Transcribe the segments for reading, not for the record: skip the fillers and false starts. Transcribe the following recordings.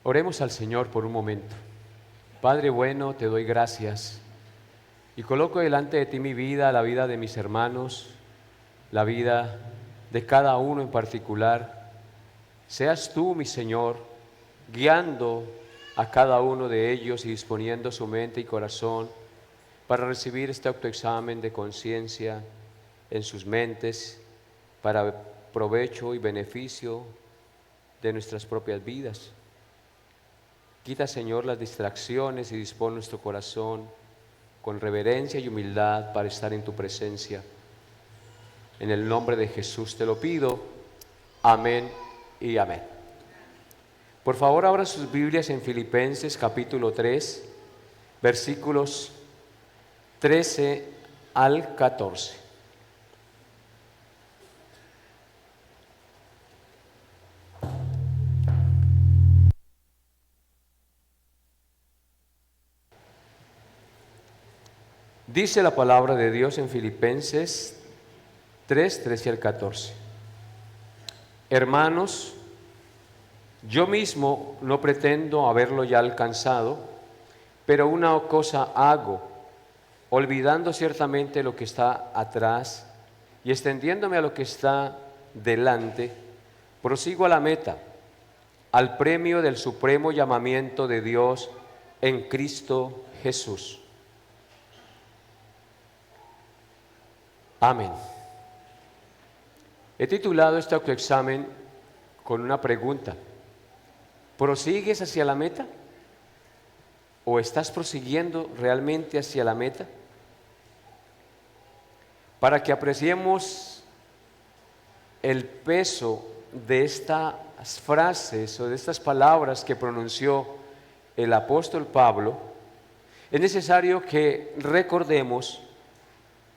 Oremos al Señor por un momento. Padre bueno, te doy gracias y coloco delante de ti mi vida, la vida de mis hermanos, la vida de cada uno en particular. Seas tú, mi Señor, guiando a cada uno de ellos y disponiendo su mente y corazón para recibir este autoexamen de conciencia en sus mentes para provecho y beneficio de nuestras propias vidas. Quita, Señor, las distracciones y dispón nuestro corazón con reverencia y humildad para estar en tu presencia. En el nombre de Jesús te lo pido. Amén y amén. Por favor, abran sus Biblias en Filipenses capítulo 3, versículos 13 al 14. Dice la palabra de Dios en Filipenses 3, 13 al 14. Hermanos, yo mismo no pretendo haberlo ya alcanzado, pero una cosa hago, olvidando ciertamente lo que está atrás y extendiéndome a lo que está delante, prosigo a la meta, al premio del supremo llamamiento de Dios en Cristo Jesús. Amén. He titulado este autoexamen con una pregunta. ¿Prosigues hacia la meta? ¿O estás prosiguiendo realmente hacia la meta? Para que apreciemos el peso de estas frases o de estas palabras que pronunció el apóstol Pablo, es necesario que recordemos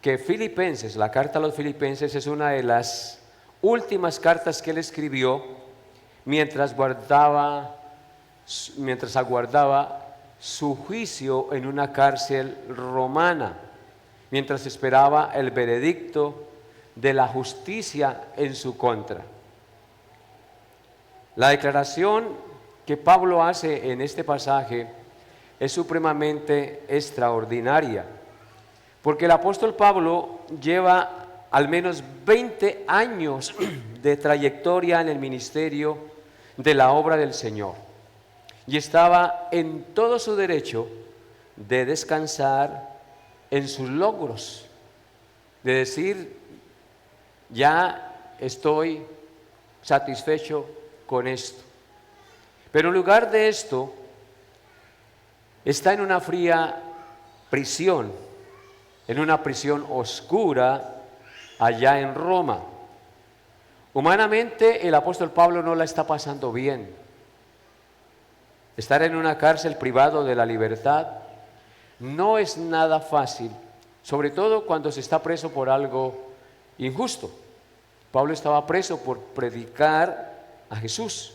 que Filipenses, la carta a los Filipenses, es una de las últimas cartas que él escribió mientras aguardaba su juicio en una cárcel romana, mientras esperaba el veredicto de la justicia en su contra. La declaración que Pablo hace en este pasaje es supremamente extraordinaria, porque el apóstol Pablo lleva al menos 20 años de trayectoria en el ministerio de la obra del Señor y estaba en todo su derecho de descansar en sus logros, de decir, ya estoy satisfecho con esto. Pero en lugar de esto, está en una fría prisión, en una prisión oscura allá en Roma. Humanamente el apóstol Pablo no la está pasando bien. Estar en una cárcel privado de la libertad no es nada fácil, sobre todo cuando se está preso por algo injusto. Pablo estaba preso por predicar a Jesús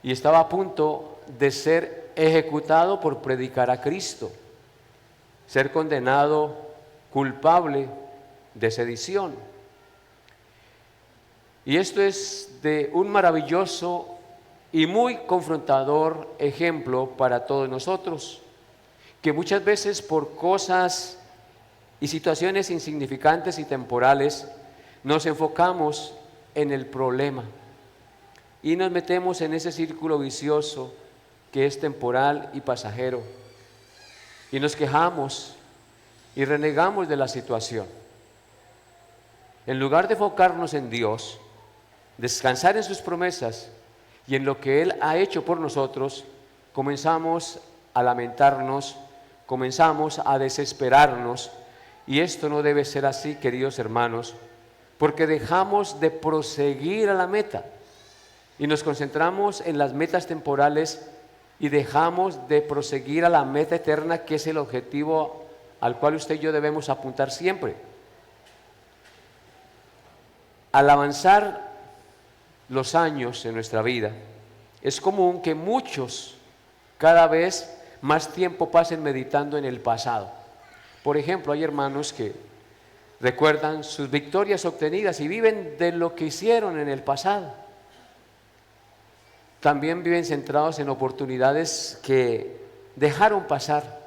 y estaba a punto de ser ejecutado por predicar a Cristo, ser condenado culpable de sedición. Y esto es de un maravilloso y muy confrontador ejemplo para todos nosotros, que muchas veces por cosas y situaciones insignificantes y temporales nos enfocamos en el problema y nos metemos en ese círculo vicioso que es temporal y pasajero, y nos quejamos y renegamos de la situación. En lugar de enfocarnos en Dios, descansar en sus promesas y en lo que Él ha hecho por nosotros, comenzamos a lamentarnos, comenzamos a desesperarnos, y esto no debe ser así, queridos hermanos, porque dejamos de proseguir a la meta y nos concentramos en las metas temporales y dejamos de proseguir a la meta eterna, que es el objetivo al cual usted y yo debemos apuntar siempre. Al avanzar los años en nuestra vida, es común que muchos cada vez más tiempo pasen meditando en el pasado. Por ejemplo, hay hermanos que recuerdan sus victorias obtenidas y viven de lo que hicieron en el pasado. también viven centrados en oportunidades que dejaron pasar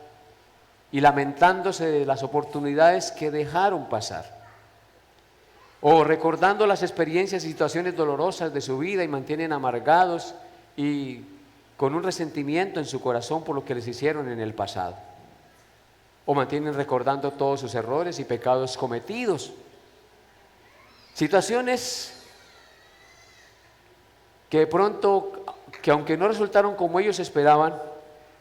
y lamentándose de las oportunidades que dejaron pasar, o recordando las experiencias y situaciones dolorosas de su vida y mantienen amargados y con un resentimiento en su corazón por lo que les hicieron en el pasado, o mantienen recordando todos sus errores y pecados cometidos. Situaciones que de pronto, que aunque no resultaron como ellos esperaban,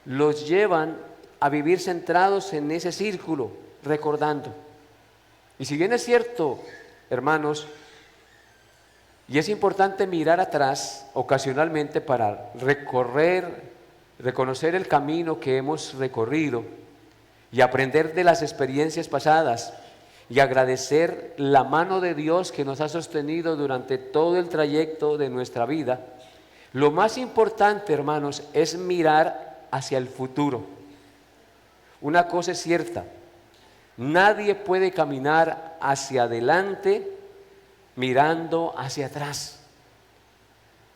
los llevan a vivir centrados en ese círculo, recordando. Y si bien es cierto, hermanos, y es importante mirar atrás ocasionalmente para reconocer el camino que hemos recorrido y aprender de las experiencias pasadas y agradecer la mano de Dios que nos ha sostenido durante todo el trayecto de nuestra vida, lo más importante, hermanos, es mirar hacia el futuro. Una cosa es cierta: nadie puede caminar hacia adelante mirando hacia atrás,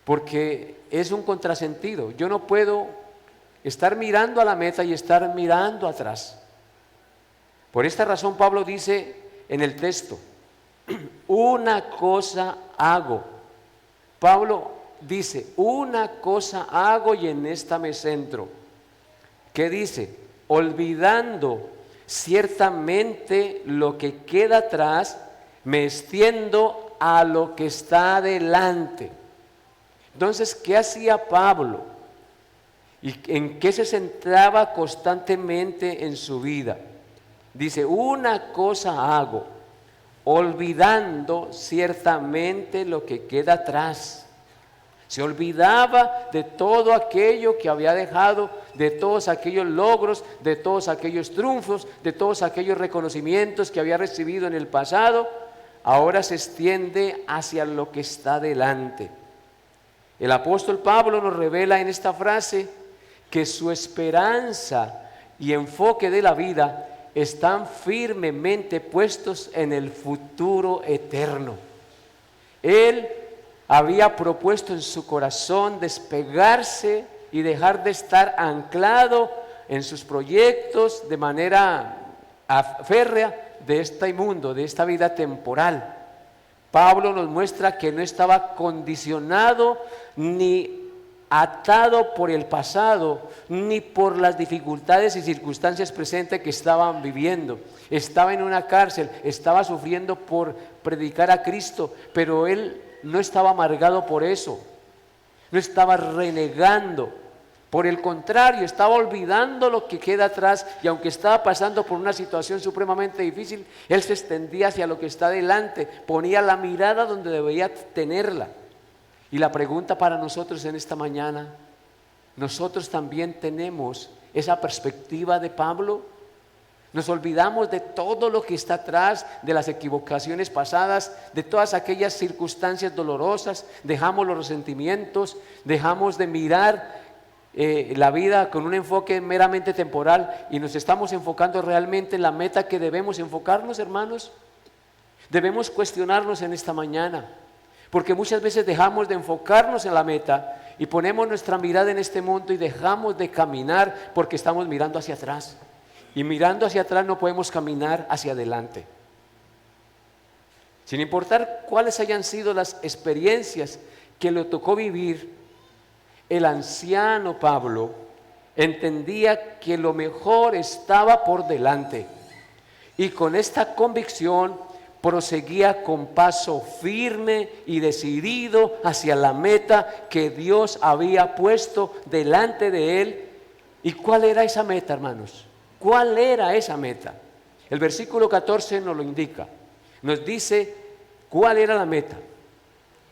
porque es un contrasentido. Yo no puedo estar mirando a la meta y estar mirando atrás. Por esta razón Pablo dice en el texto: una cosa hago. Pablo dice: una cosa hago y en esta me centro. ¿Qué dice? Olvidando ciertamente lo que queda atrás, me extiendo a lo que está delante. Entonces, ¿qué hacía Pablo? ¿Y en qué se centraba constantemente en su vida? Dice: una cosa hago, olvidando ciertamente lo que queda atrás. Se olvidaba de todo aquello que había dejado, de todos aquellos logros, de todos aquellos triunfos, de todos aquellos reconocimientos que había recibido en el pasado. Ahora se extiende hacia lo que está delante. El apóstol Pablo nos revela en esta frase que su esperanza y enfoque de la vida están firmemente puestos en el futuro eterno. Él había propuesto en su corazón despegarse y dejar de estar anclado en sus proyectos de manera férrea de este mundo, de esta vida temporal. Pablo nos muestra que no estaba condicionado ni atado por el pasado, ni por las dificultades y circunstancias presentes que estaban viviendo. Estaba en una cárcel, estaba sufriendo por predicar a Cristo, pero él no estaba amargado por eso, no estaba renegando. Por el contrario, estaba olvidando lo que queda atrás, y aunque estaba pasando por una situación supremamente difícil, él se extendía hacia lo que está delante, ponía la mirada donde debería tenerla. Y la pregunta para nosotros en esta mañana: ¿nosotros también tenemos esa perspectiva de Pablo? Nos olvidamos de todo lo que está atrás, de las equivocaciones pasadas, de todas aquellas circunstancias dolorosas, dejamos los resentimientos, dejamos de mirar la vida con un enfoque meramente temporal y nos estamos enfocando realmente en la meta que debemos enfocarnos, hermanos. Debemos cuestionarnos en esta mañana, porque muchas veces dejamos de enfocarnos en la meta y ponemos nuestra mirada en este mundo y dejamos de caminar porque estamos mirando hacia atrás. Y mirando hacia atrás no podemos caminar hacia adelante. Sin importar cuáles hayan sido las experiencias que le tocó vivir, el anciano Pablo entendía que lo mejor estaba por delante. Y con esta convicción proseguía con paso firme y decidido hacia la meta que Dios había puesto delante de él. ¿Y cuál era esa meta, hermanos? ¿Cuál era esa meta? El versículo 14 nos lo indica. Nos dice cuál era la meta: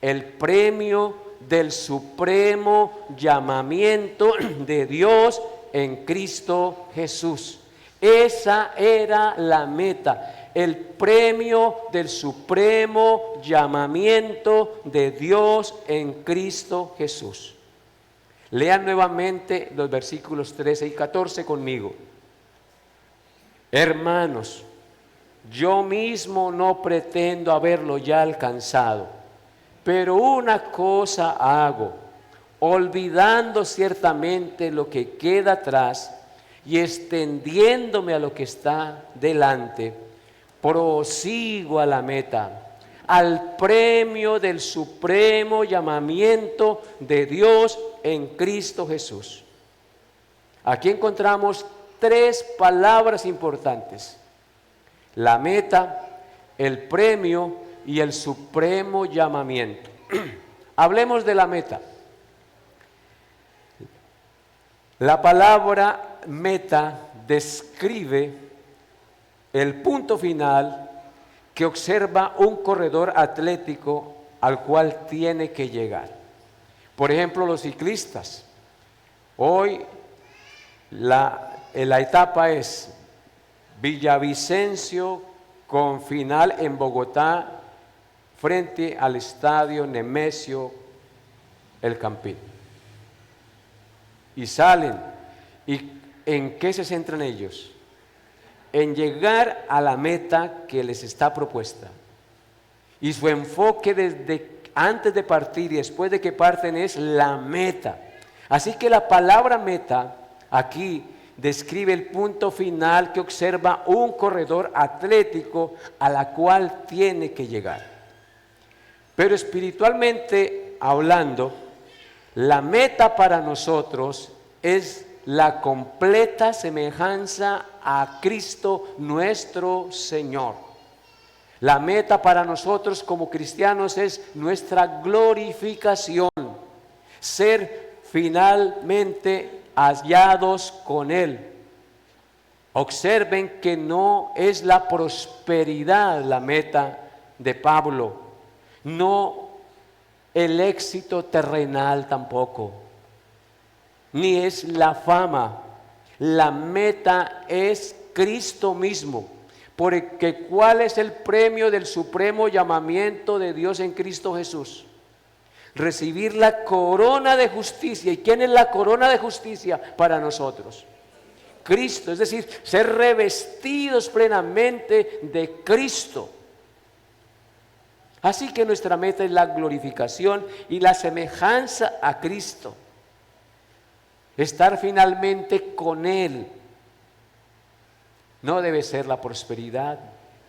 el premio del supremo llamamiento de Dios en Cristo Jesús. Esa era la meta, el premio del supremo llamamiento de Dios en Cristo Jesús. Lean nuevamente los versículos 13 y 14 conmigo. Hermanos, yo mismo no pretendo haberlo ya alcanzado, pero una cosa hago, olvidando ciertamente lo que queda atrás y extendiéndome a lo que está delante, prosigo a la meta, al premio del supremo llamamiento de Dios en Cristo Jesús. Aquí encontramos tres palabras importantes: la meta, el premio y el supremo llamamiento. Hablemos de la meta. La palabra meta describe el punto final que observa un corredor atlético al cual tiene que llegar. Por ejemplo, los ciclistas. Hoy la etapa es Villavicencio con final en Bogotá frente al estadio Nemesio El Campín. Y salen. ¿Y en qué se centran ellos? En llegar a la meta que les está propuesta. Y su enfoque desde antes de partir y después de que parten es la meta. Así que la palabra meta aquí describe el punto final que observa un corredor atlético a la cual tiene que llegar. Pero espiritualmente hablando, la meta para nosotros es la completa semejanza a Cristo nuestro Señor. La meta para nosotros como cristianos es nuestra glorificación, ser finalmente hallados con Él. Observen que no es la prosperidad la meta de Pablo, no el éxito terrenal tampoco, ni es la fama. La meta es Cristo mismo, porque ¿cuál es el premio del supremo llamamiento de Dios en Cristo Jesús? Recibir la corona de justicia. ¿Y quién es la corona de justicia para nosotros? Cristo, es decir, ser revestidos plenamente de Cristo. Así que nuestra meta es la glorificación y la semejanza a Cristo. Estar finalmente con Él. No debe ser la prosperidad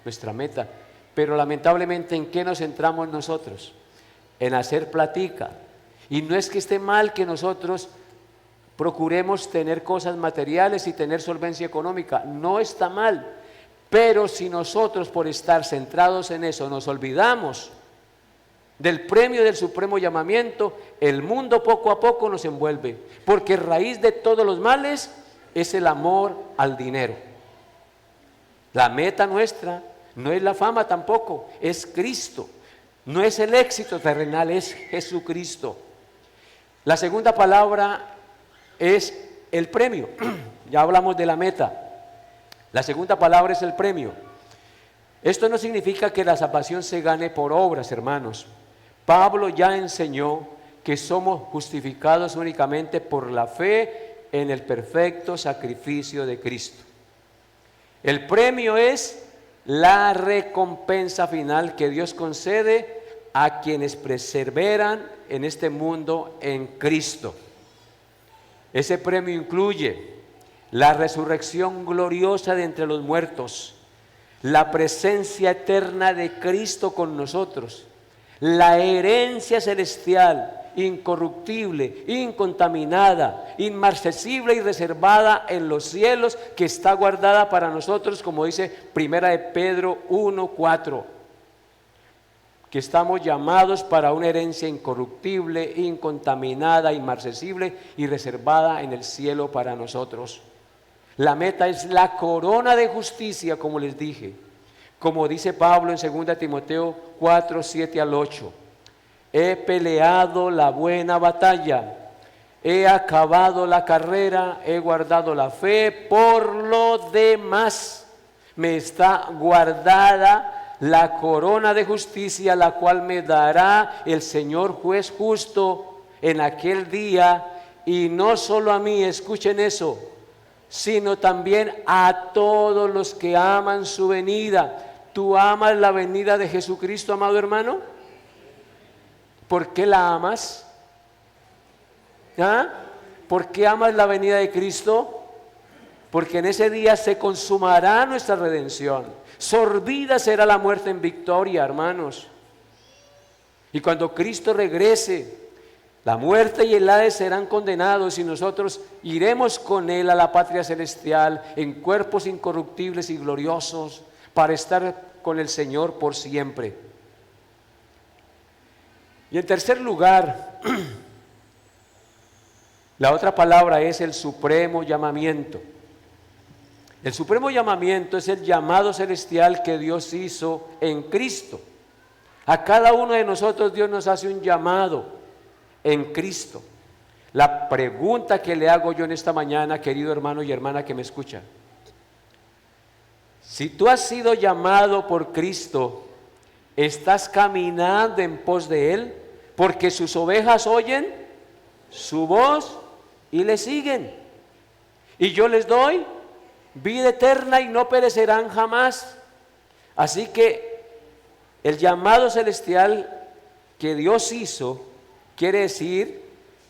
nuestra meta, pero lamentablemente ¿en qué nos centramos nosotros? En hacer platica. Y no es que esté mal que nosotros procuremos tener cosas materiales y tener solvencia económica, no está mal, pero si nosotros por estar centrados en eso nos olvidamos del premio del supremo llamamiento, el mundo poco a poco nos envuelve, porque raíz de todos los males es el amor al dinero. La meta nuestra no es la fama tampoco, es Cristo. No es el éxito terrenal, es Jesucristo. La segunda palabra es el premio. Ya hablamos de la meta. La segunda palabra es el premio. Esto no significa que la salvación se gane por obras, hermanos. Pablo ya enseñó que somos justificados únicamente por la fe en el perfecto sacrificio de Cristo. El premio es la recompensa final que Dios concede a quienes perseveran en este mundo en Cristo. Ese premio incluye la resurrección gloriosa de entre los muertos, la presencia eterna de Cristo con nosotros, la herencia celestial, incorruptible, incontaminada, inmarcesible y reservada en los cielos, que está guardada para nosotros, como dice Primera de Pedro 1:4, que estamos llamados para una herencia incorruptible, incontaminada, inmarcesible y reservada en el cielo para nosotros. La meta es la corona de justicia, como les dije, como dice Pablo en 2 Timoteo 4:7-8. He peleado la buena batalla, he acabado la carrera, he guardado la fe. Por lo demás, me está guardada la corona de justicia, la cual me dará el Señor juez justo en aquel día, y no solo a mí, escuchen eso, sino también a todos los que aman su venida. ¿Tú amas la venida de Jesucristo, amado hermano? ¿Por qué la amas? ¿Ah? ¿Por qué amas la venida de Cristo? Porque en ese día se consumará nuestra redención. Sorbida será la muerte en victoria, hermanos. Y cuando Cristo regrese, la muerte y el Hades serán condenados y nosotros iremos con Él a la patria celestial en cuerpos incorruptibles y gloriosos para estar con el Señor por siempre. Y en tercer lugar, la otra palabra es el supremo llamamiento. El supremo llamamiento es el llamado celestial que Dios hizo en Cristo. A cada uno de nosotros Dios nos hace un llamado en Cristo. La pregunta que le hago yo en esta mañana, querido hermano y hermana que me escucha: si tú has sido llamado por Cristo, ¿estás caminando en pos de Él? Porque sus ovejas oyen su voz y le siguen. Y yo les doy vida eterna y no perecerán jamás. Así que el llamado celestial que Dios hizo quiere decir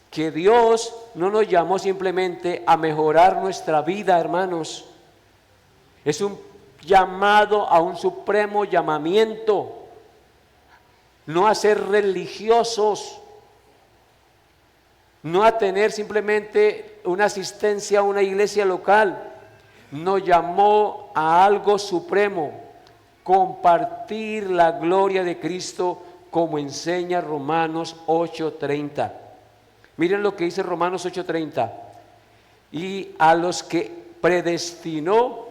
que Dios no nos llamó simplemente a mejorar nuestra vida, hermanos. Es un llamado a un supremo llamamiento, no a ser religiosos, no a tener simplemente una asistencia a una iglesia local. Nos llamó a algo supremo: compartir la gloria de Cristo, como enseña Romanos 8:30. Miren lo que dice Romanos 8:30: y a los que predestinó,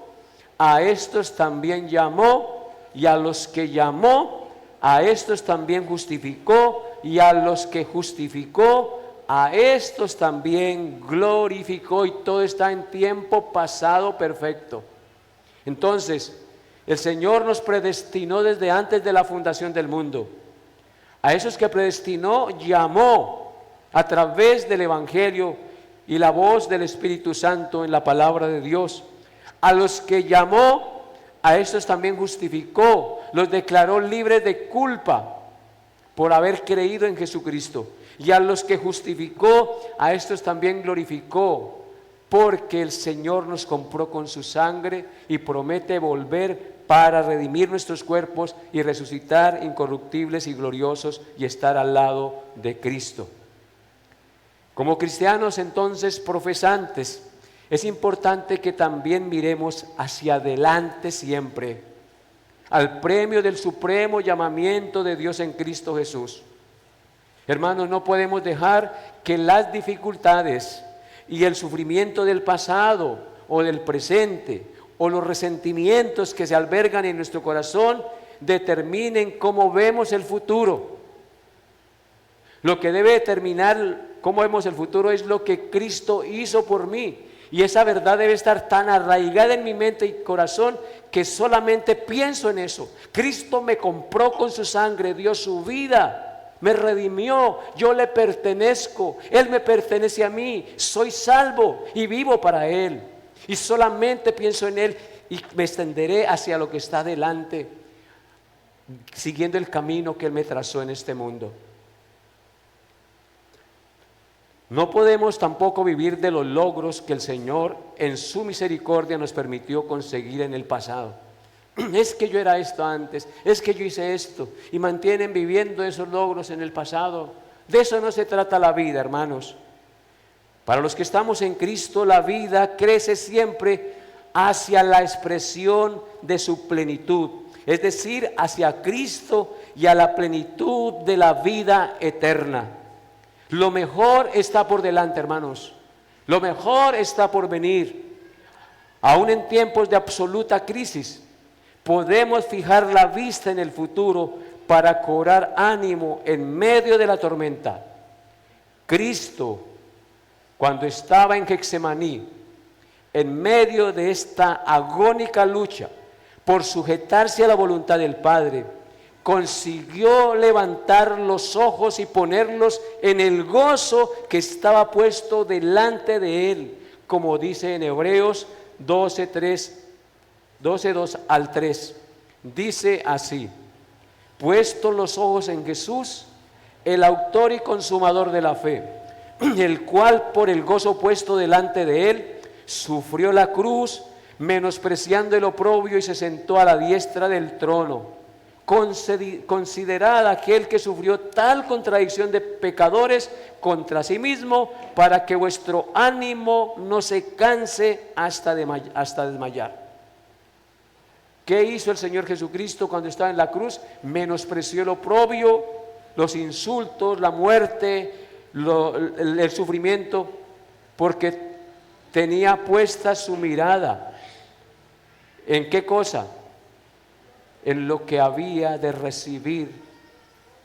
a estos también llamó, y a los que llamó, a estos también justificó, y a los que justificó, a estos también glorificó. Y todo está en tiempo pasado perfecto. Entonces, el Señor nos predestinó desde antes de la fundación del mundo. A esos que predestinó, llamó a través del Evangelio y la voz del Espíritu Santo en la palabra de Dios. A los que llamó, a estos también justificó, los declaró libres de culpa por haber creído en Jesucristo. Y a los que justificó, a estos también glorificó, porque el Señor nos compró con su sangre y promete volver para redimir nuestros cuerpos y resucitar incorruptibles y gloriosos y estar al lado de Cristo. Como cristianos entonces profesantes, es importante que también miremos hacia adelante siempre, al premio del supremo llamamiento de Dios en Cristo Jesús. Hermanos, no podemos dejar que las dificultades y el sufrimiento del pasado o del presente o los resentimientos que se albergan en nuestro corazón determinen cómo vemos el futuro. Lo que debe determinar cómo vemos el futuro es lo que Cristo hizo por mí. Y esa verdad debe estar tan arraigada en mi mente y corazón que solamente pienso en eso. Cristo me compró con su sangre, dio su vida, me redimió, yo le pertenezco, Él me pertenece a mí, soy salvo y vivo para Él. Y solamente pienso en Él y me extenderé hacia lo que está delante, siguiendo el camino que Él me trazó en este mundo. No podemos tampoco vivir de los logros que el Señor en su misericordia nos permitió conseguir en el pasado. Es que yo era esto antes, es que yo hice esto, y mantienen viviendo esos logros en el pasado. De eso no se trata la vida, hermanos. Para los que estamos en Cristo, la vida crece siempre hacia la expresión de su plenitud, es decir, hacia Cristo y a la plenitud de la vida eterna. Lo mejor está por delante, hermanos. Lo mejor está por venir. Aún en tiempos de absoluta crisis, podemos fijar la vista en el futuro para cobrar ánimo en medio de la tormenta. Cristo, cuando estaba en Getsemaní, en medio de esta agónica lucha por sujetarse a la voluntad del Padre, consiguió levantar los ojos y ponerlos en el gozo que estaba puesto delante de Él, como dice en Hebreos 12:2 al 3. Dice así: puestos los ojos en Jesús, el autor y consumador de la fe, el cual por el gozo puesto delante de él, sufrió la cruz, menospreciando el oprobio, y se sentó a la diestra del trono. Considerad aquel que sufrió tal contradicción de pecadores contra sí mismo, para que vuestro ánimo no se canse hasta desmayar. ¿Qué hizo el Señor Jesucristo cuando estaba en la cruz? Menospreció el oprobio, los insultos, la muerte, el sufrimiento, porque tenía puesta su mirada. ¿En qué cosa? En lo que había de recibir.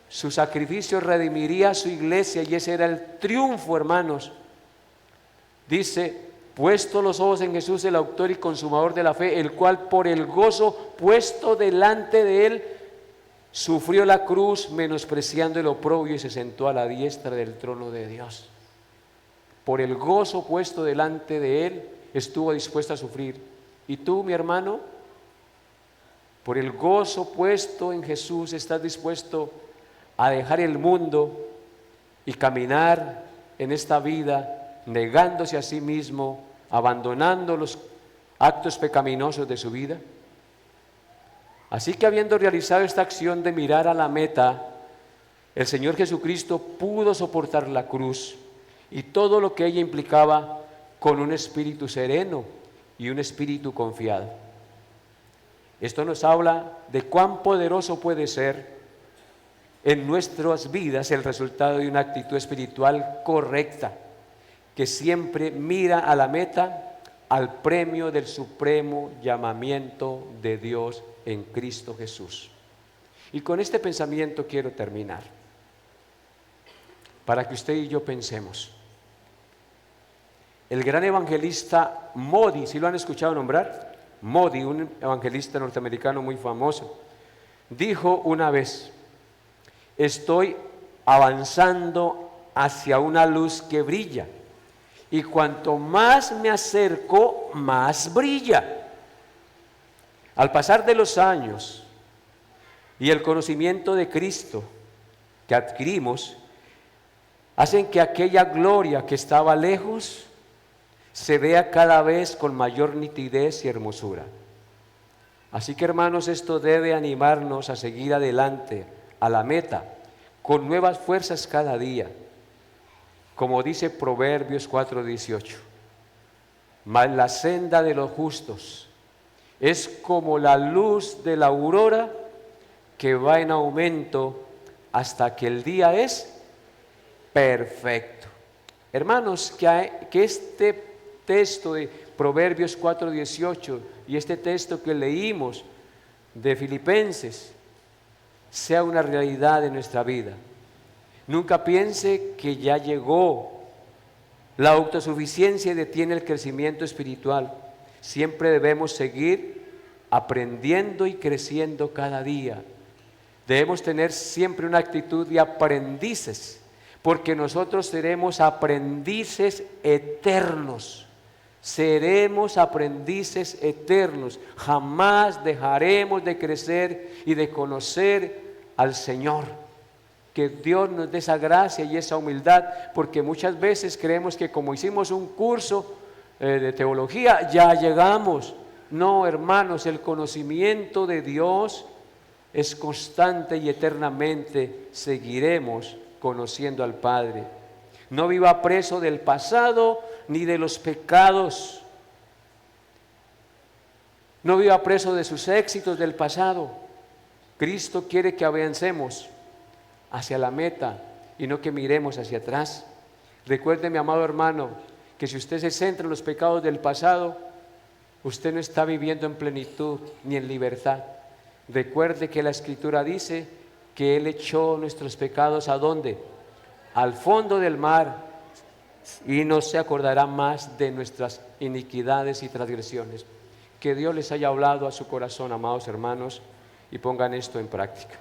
Su sacrificio redimiría a su iglesia, y ese era el triunfo, hermanos. Dice: puesto los ojos en Jesús, el autor y consumador de la fe, el cual por el gozo puesto delante de él sufrió la cruz, menospreciando el oprobio, y se sentó a la diestra del trono de Dios. Por el gozo puesto delante de él estuvo dispuesto a sufrir. ¿Y tú, mi hermano? Por el gozo puesto en Jesús, ¿estás dispuesto a dejar el mundo y caminar en esta vida negándose a sí mismo, abandonando los actos pecaminosos de su vida? Así que, habiendo realizado esta acción de mirar a la meta, el Señor Jesucristo pudo soportar la cruz y todo lo que ella implicaba con un espíritu sereno y un espíritu confiado. Esto nos habla de cuán poderoso puede ser en nuestras vidas el resultado de una actitud espiritual correcta, que siempre mira a la meta, al premio del supremo llamamiento de Dios en Cristo Jesús. Y con este pensamiento quiero terminar, para que usted y yo pensemos. El gran evangelista Moody, ¿sí lo han escuchado nombrar? Moody, un evangelista norteamericano muy famoso, dijo una vez: estoy avanzando hacia una luz que brilla, y cuanto más me acerco, más brilla. Al pasar de los años y el conocimiento de Cristo que adquirimos, hacen que aquella gloria que estaba lejos se vea cada vez con mayor nitidez y hermosura. Así que, hermanos, esto debe animarnos a seguir adelante, a la meta, con nuevas fuerzas cada día. Como dice Proverbios 4:18, mas la senda de los justos es como la luz de la aurora, que va en aumento hasta que el día es perfecto. Hermanos, que este texto de Proverbios 4:18 y este texto que leímos de Filipenses sea una realidad en nuestra vida. Nunca piense que ya llegó. La autosuficiencia detiene el crecimiento espiritual. Siempre debemos seguir aprendiendo y creciendo cada día. Debemos tener siempre una actitud de aprendices, porque nosotros seremos aprendices eternos. Seremos aprendices eternos. Jamás dejaremos de crecer y de conocer al Señor. Que Dios nos dé esa gracia y esa humildad, porque muchas veces creemos que como hicimos un curso de teología, ya llegamos. No, hermanos, el conocimiento de Dios es constante y eternamente seguiremos conociendo al Padre. No viva preso del pasado ni de los pecados. No viva preso de sus éxitos del pasado. Cristo quiere que avancemos hacia la meta y no que miremos hacia atrás. Recuerde, mi amado hermano, que si usted se centra en los pecados del pasado, usted no está viviendo en plenitud ni en libertad. Recuerde que la Escritura dice que Él echó nuestros pecados ¿a dónde? Al fondo del mar, y no se acordará más de nuestras iniquidades y transgresiones. Que Dios les haya hablado a su corazón, amados hermanos, y pongan esto en práctica.